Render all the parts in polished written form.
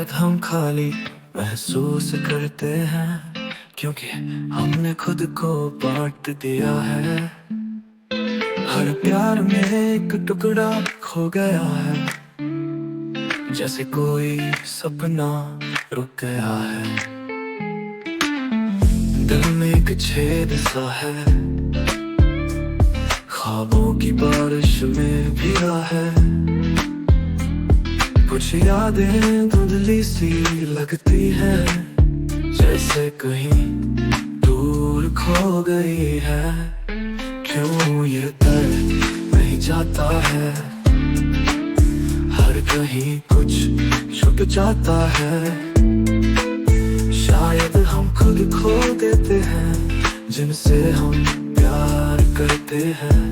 शायद हम खाली महसूस करते हैं, क्योंकि हमने खुद को बांट दिया है। हर प्यार में एक टुकड़ा खो गया है, जैसे कोई सपना रुक गया है। दिल में एक छेद सा है, ख्वाबों की बारिश में भीगा है। कुछ यादें धुंधली सी लगती है, जैसे कहीं दूर खो गई है। क्यों ये दर्द नहीं जाता है, हर कहीं कुछ छुप जाता है। शायद हम खुद खो देते हैं, जिनसे हम प्यार करते हैं।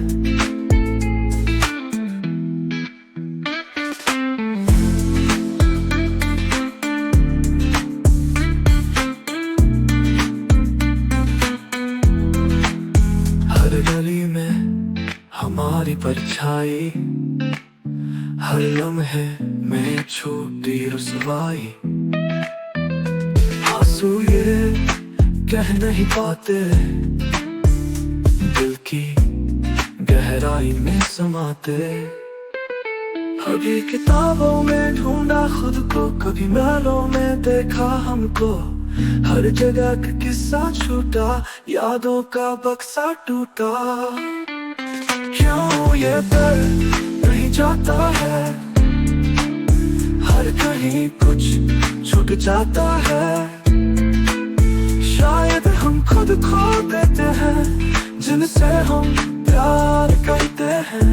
हर गली में हमारी परछाई, हर लम्हे में छोटी रुसवाई। आंसू ये कह नहीं पाते, दिल की गहराई में समाते। कभी किताबों में ढूंढा खुद को, कभी महलों में देखा हमको। हर जगह का किस्सा छूटा, यादों का बक्सा टूटा। क्यों ये दर्द नहीं जाता है, हर कहीं कुछ छूट जाता है। शायद हम खुद खो देते हैं, जिनसे हम प्यार करते हैं।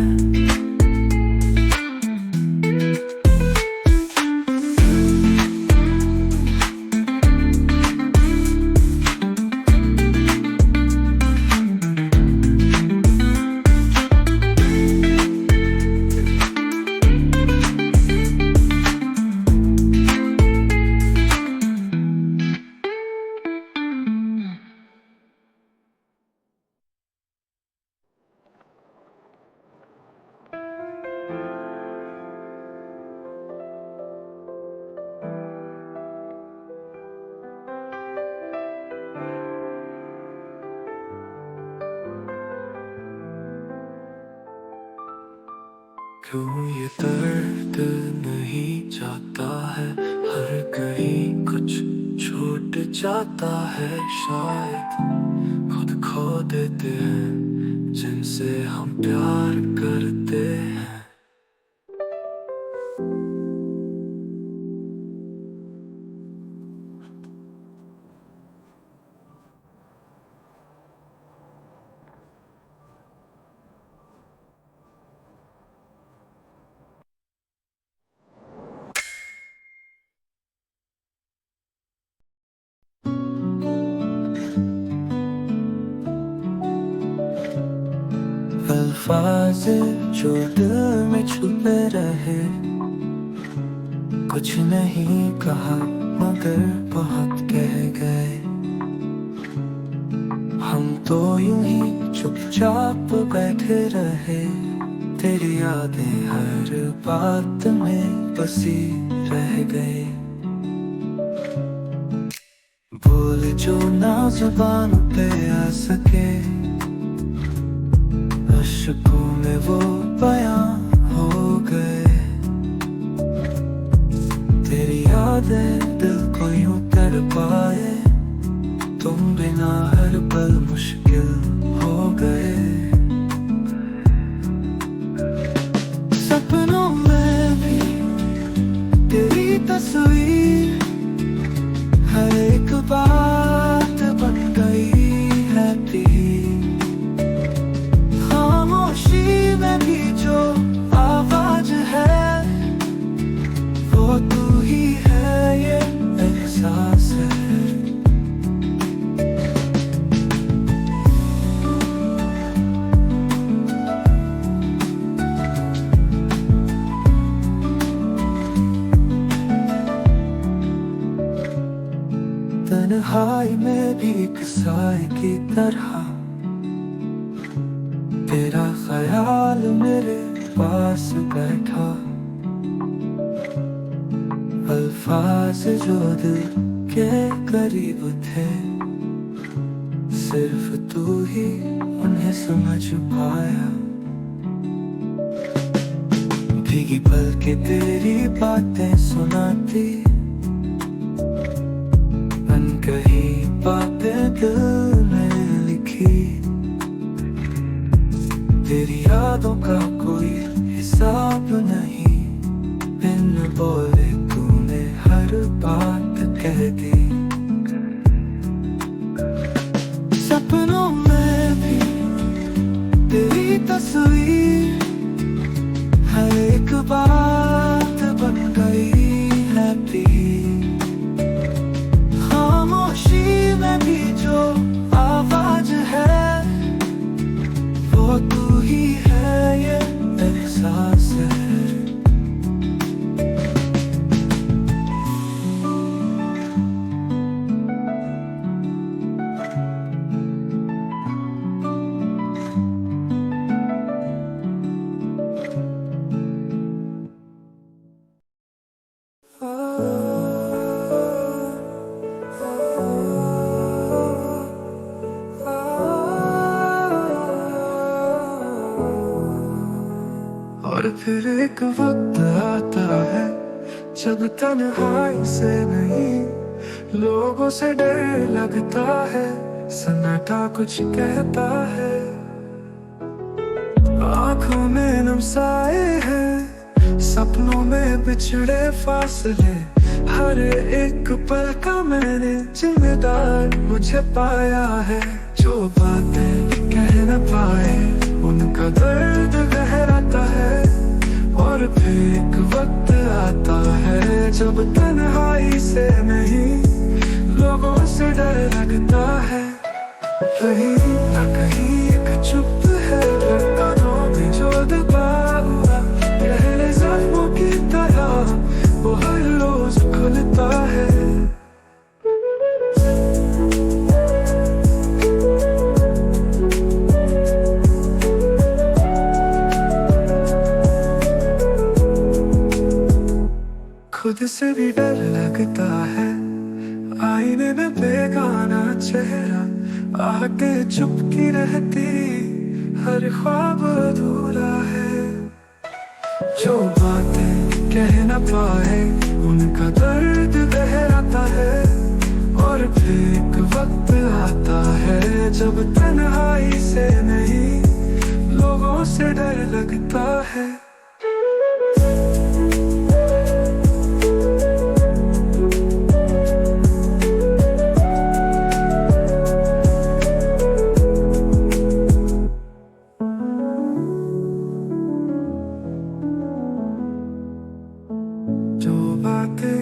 क्यों ये दर्द नहीं जाता है, हर कहीं कुछ छूट जाता है। शायद खुद खो देते हैं, जिनसे हम प्यार करते हैं। अल्फाज जो दिल में छुपे रहे, कुछ नहीं कहा मगर बहुत कह गए। हम तो यूं ही चुपचाप बैठे रहे, तेरी यादें हर बात में बसी रह गए। बोल जो ना जुबान पे आ सके, अशकों में वो बयां हो गए। तेरी यादें दिल को यूं तड़पाए, तुम बिना हर पल मुश्किल हो गए। सपनों में भी तेरी तस्वीर, हर एक बात बन गई है तीर। खामोशी में भी जो आवाज है, वो तू ही है, ये एहसास है। तन्हाई में भी एक साए की तरह, तेरा ख्याल मेरे पास बैठा। अल्फाज जो दिल के करीब थे, सिर्फ तू ही उन्हें समझ पाया। भीगी पल के तेरी बातें सुनाती, अनकही बातें दिल में लिखी। तेरी यादों का कोई हिसाब नहीं, बिन बोले तूने हर बात कह दी। सपनों में भी तेरी तस्वीर, हर एक बात बन गई है प्रीत। खामोशी में भी जो आवाज है, वो तू ही है, ये एहसास है। और फिर एक वक्त आता है जब तन्हाई से नहीं, लोगों से डर लगता है, सन्नाटा कुछ कहता है। आंखों में नमसाए हैं, सपनों में बिछड़े फासले, हर एक पल का मैंने जिम्मेदार मुझे पाया है। जो बातें कह न पाए उनका दर्द गहराता है, और फिर एक वक्त आता है जब तन्हाई से नहीं, लोगों से डर लगता है। कहीं ना कहीं एक चुप है, कानों में जो दबा हुआ गहरे जख्मों की तरह, वो हर रोज खुलता है। खुद से भी डर लगता है, आईने में बेगाना चेहरा, आके चुपकी रहती, हर ख्वाब अधूरा है। जो बातें कह न पाए उनका दर्द गहराता है, और फिर एक वक्त आता है जब तन्हाई से नहीं, लोगों से डर लगता है।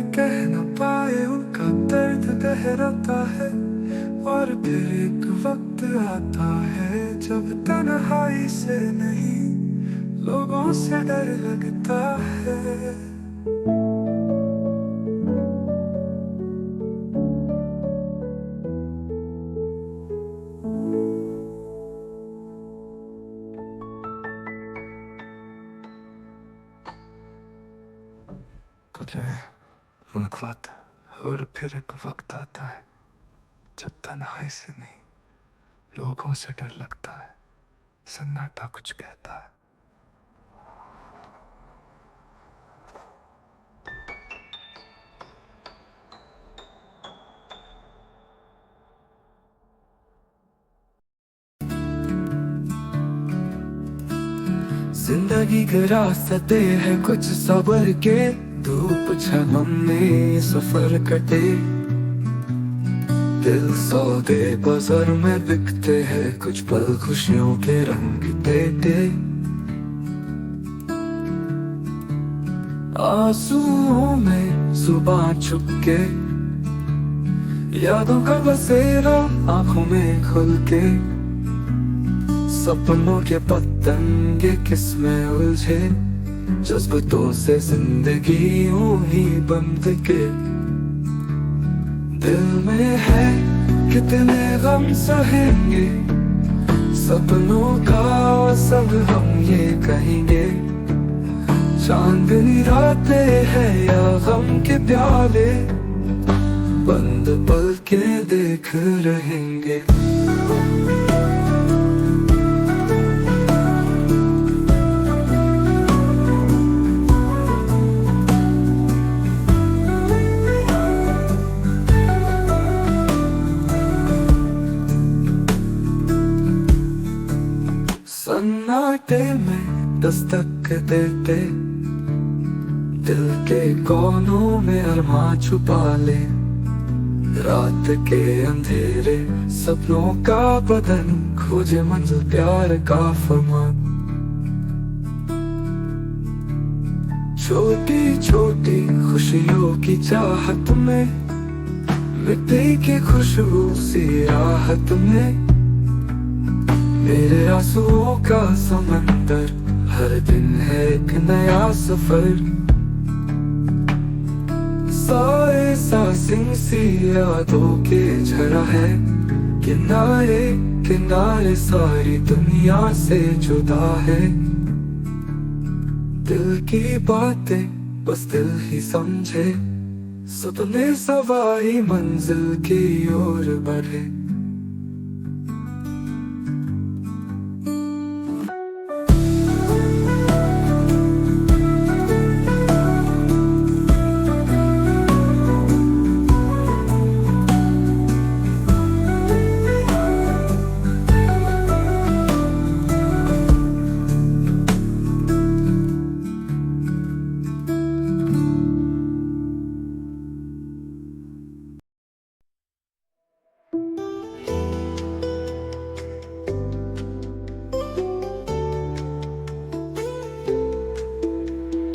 कह न पाए उनका दर्द गहराता है, और फिर एक वक्त आता है जब तन्हाई से नहीं, लोगों से डर लगता है। मुलाकात, और फिर एक वक्त आता है जब तन्हाई से नहीं, लोगों से डर लगता है, सन्नाटा कुछ कहता है। जिंदगी के रास्ते हैं कुछ सब्र के, धूप छाँव में सफर कटे, दिल सौदे बाजार में बिकते हैं, कुछ पल खुशियों के रंग देते। आंसुओं में जुबान छुप के, यादों का बसेरा आंखों में खुल के, सपनों के पतंगे किसमें उलझे, जज्बातों से जिंदगी यूं ही बंध के। दिल में है कितने गम सहेंगे, सपनों का सब हम ये कहेंगे, चांदनी रातें हैं या गम के प्याले, बंद पल के देख रहेंगे। सन्नाटे में दस्तक देते, दिल के कोनों में अरमां छुपा ले। रात के अंधेरे सपनों का बदन खोजे मंजिल प्यार का फरमान। छोटी छोटी खुशियों की चाहत में, मिट्टी की खुशबू सी राहत में। मेरे आंसुओं का समंदर, हर दिन है एक नया सफर। साए सांसें सी यादों के झरा है, किनारे किनारे सारी दुनिया से जुदा है। दिल की बातें बस दिल ही समझे, सपने सवारी मंजिल की ओर बढ़े।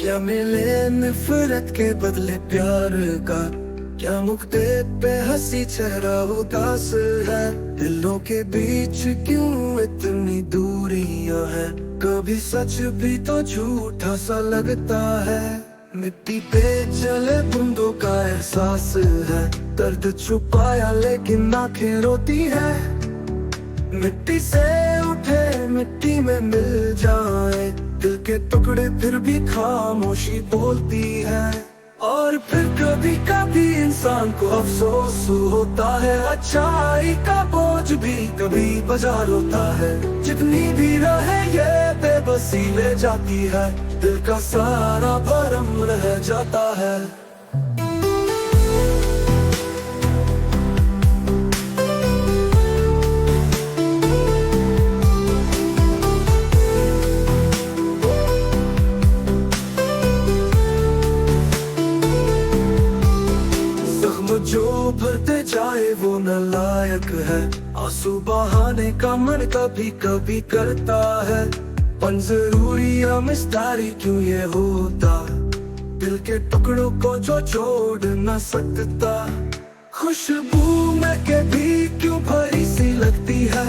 क्या मिले नफरत के बदले प्यार का, क्या मुक्ते पे हंसी चेहरा उदास है। दिलों के बीच क्यों इतनी दूरियां हैं, कभी सच भी तो झूठा सा लगता है। मिट्टी पे चले बूंदों का एहसास है, दर्द छुपाया लेकिन आंखें रोती है। मिट्टी से उठे मिट्टी में मिल जाए, दिल के टुकड़े फिर भी खामोशी बोलती है। और फिर कभी कभी इंसान को अफसोस होता है, अच्छाई का बोझ भी कभी बाजार होता है। जितनी भी रहे ये बेबसी ले जाती है, दिल का सारा भरम रह जाता है। जो भरते जाए वो नालायक है, आंसू बहाने का मन कभी कभी करता है। पर जरूरी समझदारी क्यों ये होता, दिल के टुकड़ों को जो जोड़ न सकता। खुशबू में कभी क्यों भरी सी लगती है,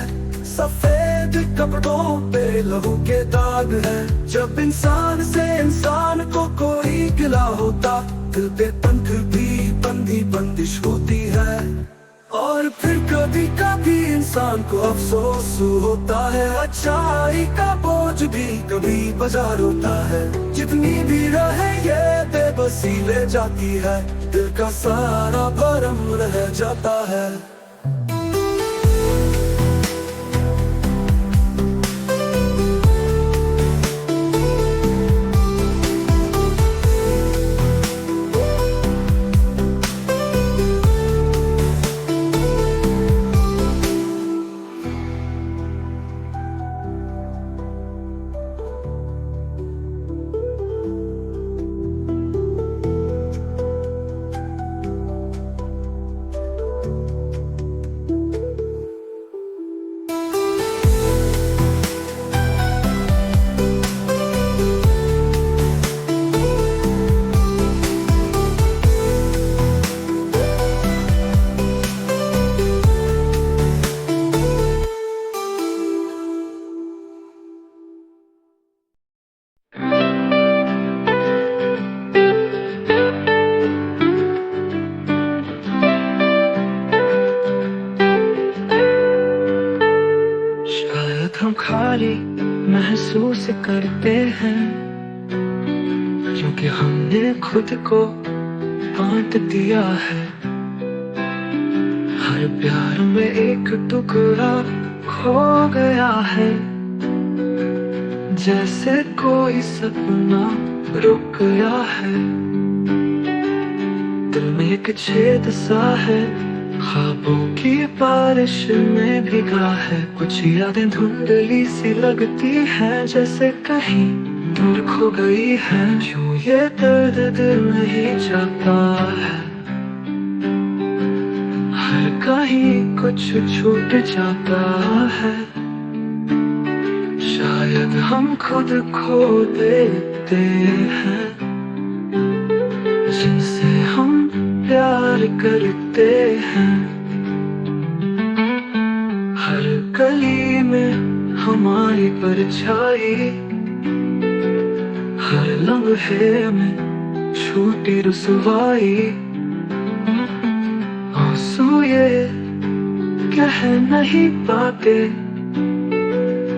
सफेद कपड़ों पे लहू के दाग है। जब इंसान से इंसान को कोई गिला होता, दिल पे पंख भी बंदी बंदिश होती है। और फिर कभी कभी इंसान को अफसोस होता है, अच्छाई का बोझ भी कभी बाजार होता है। जितनी भी रहे ये बेबसी ले जाती है, दिल का सारा भरम रह जाता है। हम खाली महसूस करते हैं, क्योंकि हमने खुद को बांट दिया है। हर प्यार में एक टुकड़ा खो गया है, जैसे कोई सपना रुक गया है। दिल में एक छेद सा है, ख्वाबों की बारिश में भीगा है। कुछ यादें धुंधली सी लगती हैं, जैसे कहीं दूर खो गई है। क्यों ये दर्द दिल नहीं जाता है, हर कहीं कुछ छूट जाता है। शायद हम खुद खो देते हैं, जिनसे हम प्यार करते हैं। हर गली में हमारी परछाई, हर लम्हे में छोटी रुसवाई। आंसू ये कह नहीं पाते,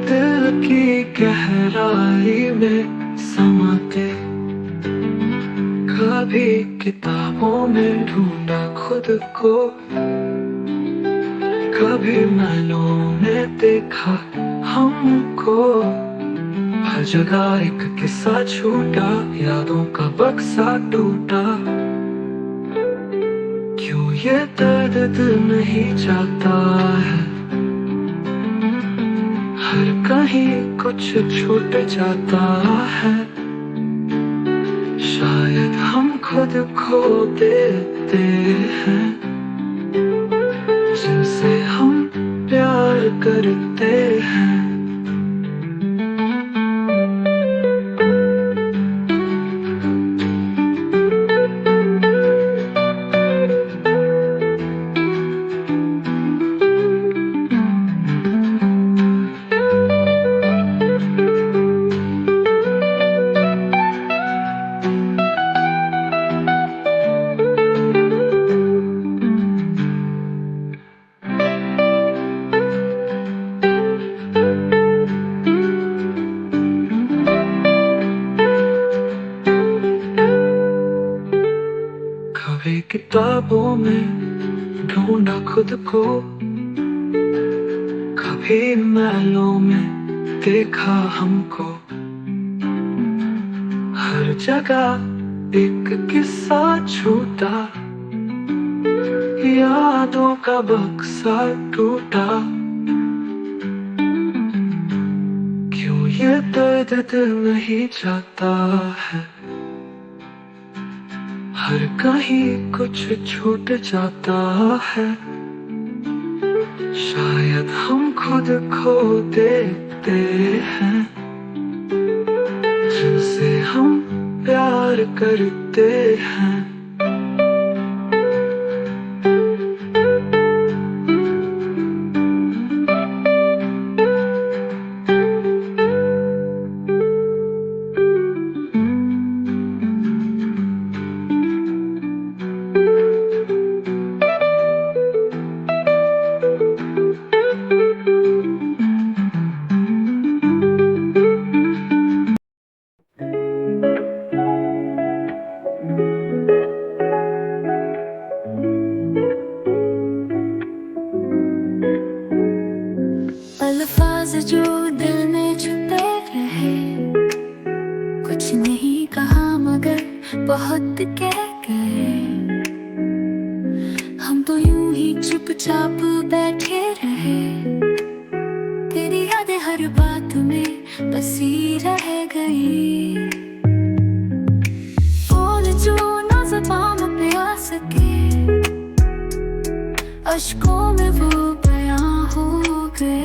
दिल की गहराई में समाते। कभी किताबों में ढूंढा खुद को, कभी मैलों में देखा हमको। हर जगह एक किस्सा छूटा, यादों का बक्सा टूटा। क्यों ये दर्द दिल नहीं जाता है, हर कहीं कुछ छूट जाता है। शायद हम खुद खो देते हैं, जिनसे हम प्यार करते हैं। कभी किताबों में ढूंढा खुद को, कभी मैलों में देखा हमको। हर जगह एक किस्सा छूटा, यादों का बक्सा टूटा। क्यों ये दर्द दिल नहीं जाता है, हर कहीं कुछ छूट जाता है। शायद हम खुद खो देते हैं, जिनसे हम प्यार करते हैं। अल्फाज जो दिल में छुपे रहे, कुछ नहीं कहा मगर बहुत कह गए। हम तो यूं ही चुपचाप बैठे रहे, तेरी यादें हर बात में बसी रह गई। बोल जो ना ज़बान पे आ सके, अश्कों में वो बयां हो गए।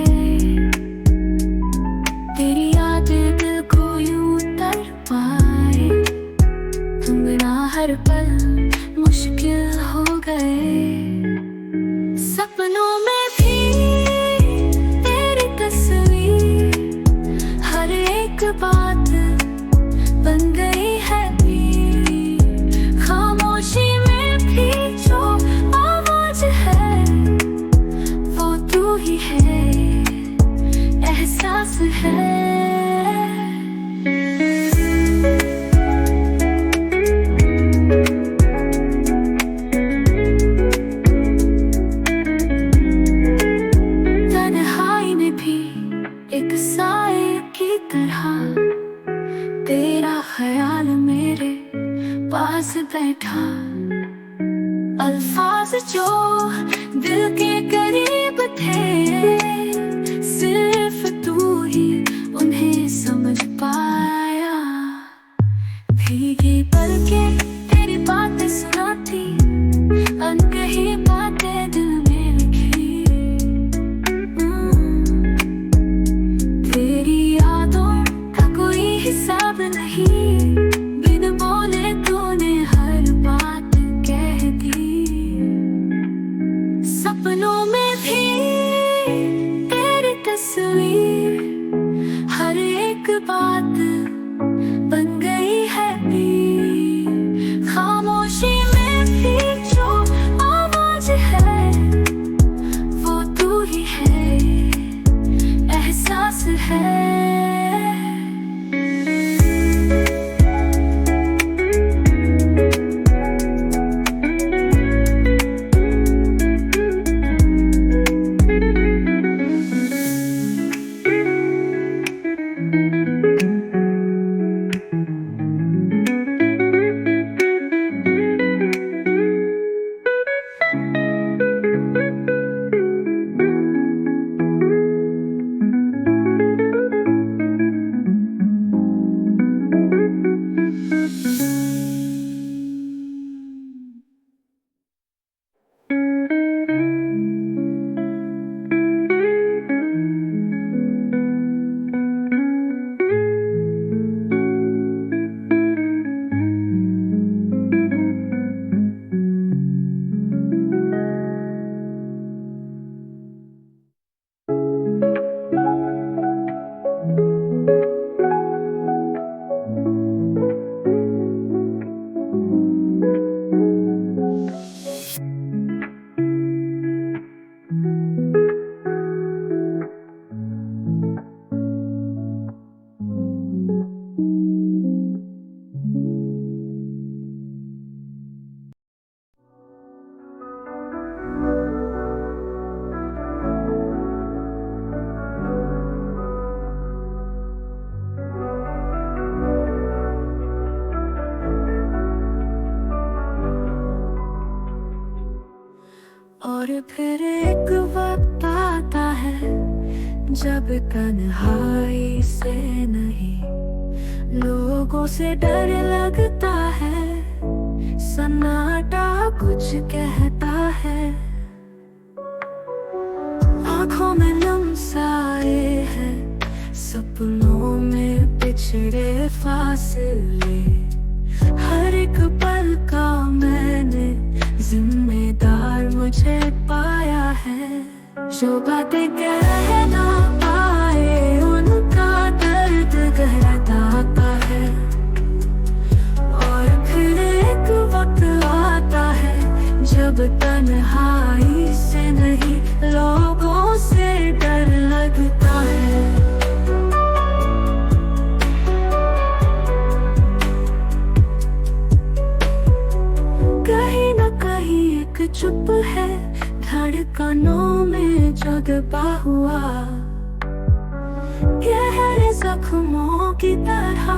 तेरी यादें दिल को यूं तड़पाए, तुम बिना हर पल मुश्किल हो गए। सपनों में भी तेरी तस्वीर, हर एक बात बन गई है पीर। खामोशी में भी जो आवाज है, वो तू ही है, एहसास है। तेरा ख्याल मेरे पास बैठा, अल्फाज जो दिल के करीब थे, सिर्फ तू ही उन्हें समझ पाया। भीगी पलकें तेरी बातें सुनाती, अनकही बातें दिल में लिखी। तेरी यादों का कोई हिसाब नहीं, बिन बोले तूने हर बात कह दी। सपनों में भी तेरी तस्वीर, हर एक बात बन गई है पीर। खामोशी में भी जो आवाज है, वो तू ही है, एहसास है। और फिर एक वक्त आता है जब तन्हाई से नहीं, लोगों से डर लगता है, सन्नाटा कुछ कहता है। आंखों में नम साए हैं, सपनों में पिछड़े फासले, हर एक पल का मैंने जिम्मेदार मुझे पाया है। जो बातें कह ना पाए उनका दर्द गहराता है। और फिर एक वक्त आता है जब तन्हाई से नहीं, लोगों से डर लगता है। कहीं न कहीं एक चुप है, धड़कनों में जो दबा हुआ, गहरे जख्मों की तरह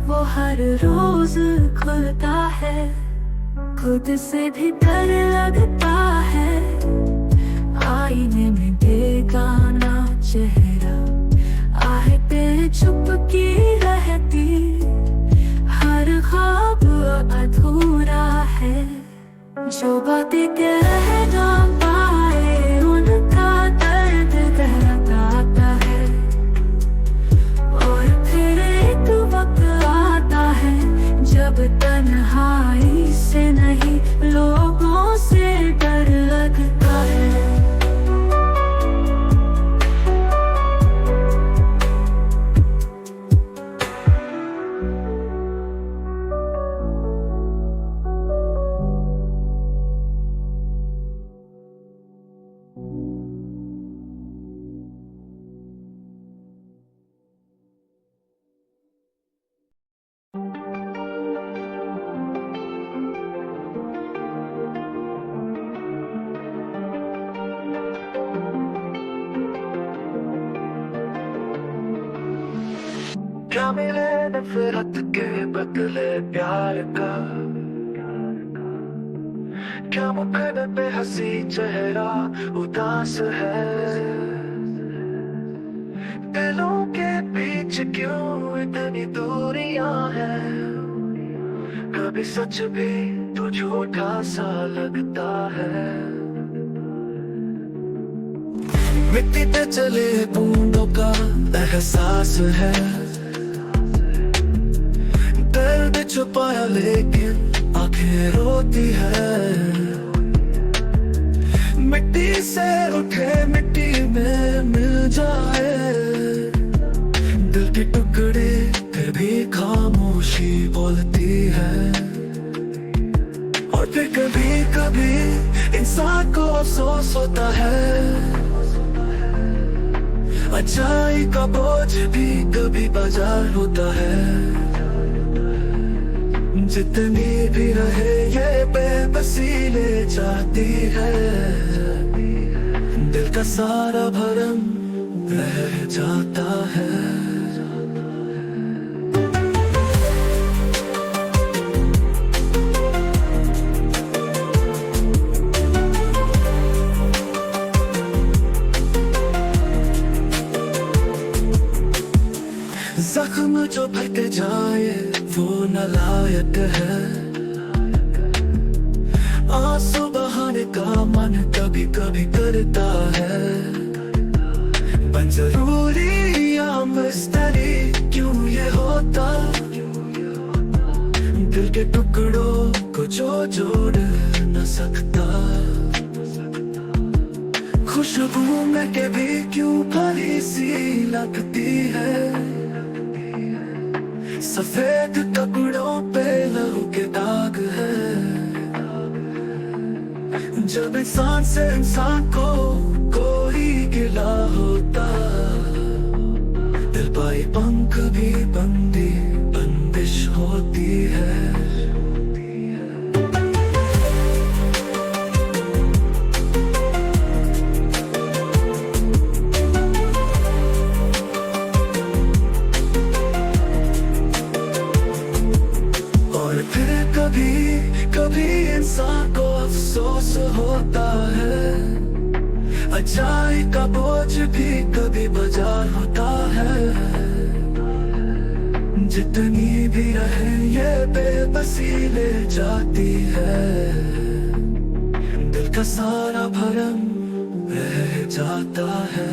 वो हर रोज खुलता है। खुद से भी डर लगता है, आईने में बेगाना चेहरा, आहे पे चुपकी रहती, हर ख्वाब अधूरा है। जो बातें कह ना पाए उनका दर्द गहराता है। और फिर एक वक्त आता है जब तन्हाई से नहीं, लोगों से डर लगता है। नफरत के बदले प्यार का। क्या मुखड़े पे हंसी चेहरा उदास है, दिलों के बीच क्यों इतनी दूरियां हैं। कभी सच भी तो झूठा सा लगता है। मिट्टी पे चले बूंदों का एहसास है, दर्द छुपाया लेकिन आंखें रोती है। मिट्टी से उठे मिट्टी में मिल जाए, दिल के टुकड़े फिर भी खामोशी बोलती है। और फिर कभी कभी इंसान को अफसोस होता है, अच्छाई का बोझ भी कभी बाजार होता है। जितनी भी रहे ये बेबसी ले जाती है, दिल का सारा भरम रह जाता है। जख्म जो भरते जाए वो नालायक है, आंसू बहाने का मन कभी कभी करता है। बन जरूरी या मिस्टरी क्यों ये होता, दिल के टुकड़ों को जो जोड़ न सकता। खुशबू में के भी क्यों भरी सी लगती है, सफेद कपड़ों पे लहू के दाग है। जब इंसान से इंसान को कोई गिला होता, दिल पाई पंख भी बंदी बंदिश होती है। कभी इंसान को अफसोस होता है, अच्छाई का बोझ भी कभी बाजार होता है। जितनी भी रहे ये बेबसी ले जाती है, दिल का सारा भरम रह जाता है।